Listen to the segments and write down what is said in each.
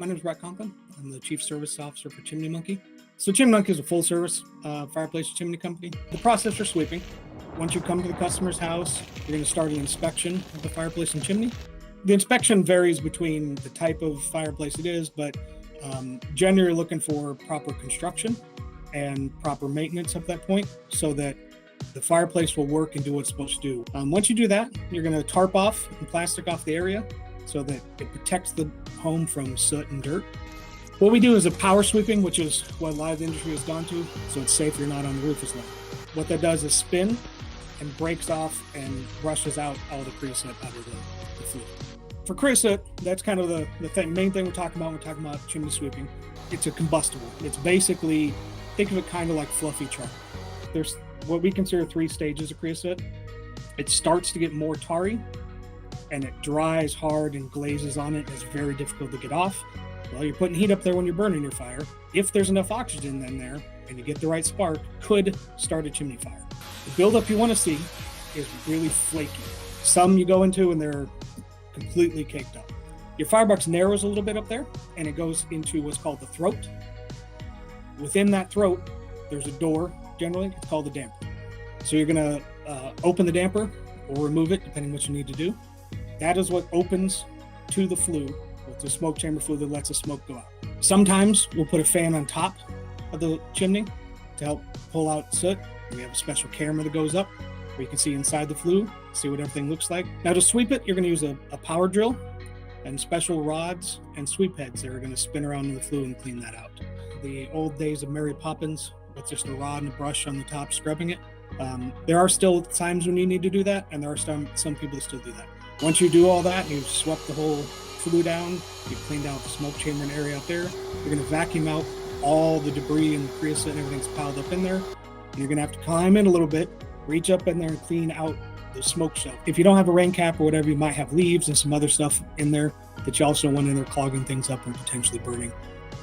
My name is Brett Conklin. I'm the Chief Service Officer for Chimney Monkey. So Chimney Monkey is a full-service fireplace chimney company. The process for sweeping: once you come to the customer's house, you're going to start an inspection of the fireplace and chimney. The inspection varies between the type of fireplace it is, but generally you're looking for proper construction and proper maintenance at that point so that the fireplace will work and do what it's supposed to do. Once you do that, you're going to tarp off and plastic off the area so that it protects the home from soot and dirt. What we do is a power sweeping, which is what a lot of the industry has gone to, so it's safe you're not on the roof as long. What that does is spin and breaks off and brushes out all the creosote out of the fluid. For creosote, that's kind of the main thing we're talking about when we're talking about chimney sweeping. It's a combustible. It's basically, think of it kind of like fluffy charcoal. There's what we consider 3 stages of creosote. It starts to get more tarry, and it dries hard and glazes on it. It's very difficult to get off. Well, you're putting heat up there when you're burning your fire. If there's enough oxygen in there and you get the right spark, could start a chimney fire. The buildup you want to see is really flaky. Some you go into and they're completely caked up. Your firebox narrows a little bit up there and it goes into what's called the throat. Within that throat, there's a door, generally, it's called the damper. So you're gonna open the damper or remove it, depending what you need to do. That is what opens to the flue. It's a smoke chamber flue that lets the smoke go out. Sometimes we'll put a fan on top of the chimney to help pull out soot. We have a special camera that goes up where you can see inside the flue, see what everything looks like. Now to sweep it, you're going to use a power drill and special rods and sweep heads that are going to spin around in the flue and clean that out. The old days of Mary Poppins with just a rod and a brush on the top scrubbing it. There are still times when you need to do that, and there are some people that still do that. Once you do all that and you've swept the whole flue down, you've cleaned out the smoke chamber and area out there, you're going to vacuum out all the debris and the creosote and everything's piled up in there. And you're going to have to climb in a little bit, reach up in there and clean out the smoke shelf. If you don't have a rain cap or whatever, you might have leaves and some other stuff in there that you also want in there clogging things up and potentially burning.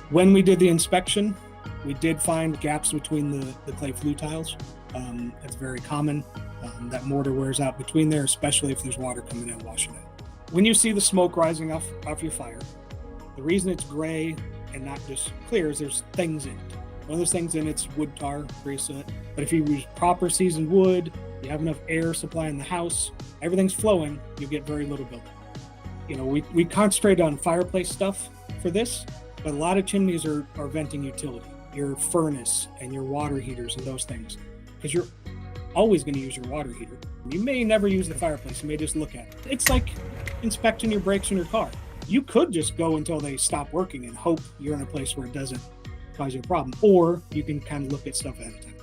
When we did the inspection, we did find gaps between the clay flue tiles. That's very common. That mortar wears out between there, especially if there's water coming in and washing it. When you see the smoke rising off your fire, the reason it's gray and not just clear is there's things in it. One of those things in it's wood tar, creosote. But if you use proper seasoned wood, you have enough air supply in the house, everything's flowing, you get very little buildup. You know, we concentrate on fireplace stuff for this, but a lot of chimneys are venting utility, your furnace and your water heaters and those things, because you're always going to use your water heater. You may never use the fireplace, you may just look at it. It's like inspecting your brakes in your car. You could just go until they stop working and hope you're in a place where it doesn't cause you a problem, or you can kind of look at stuff ahead of time.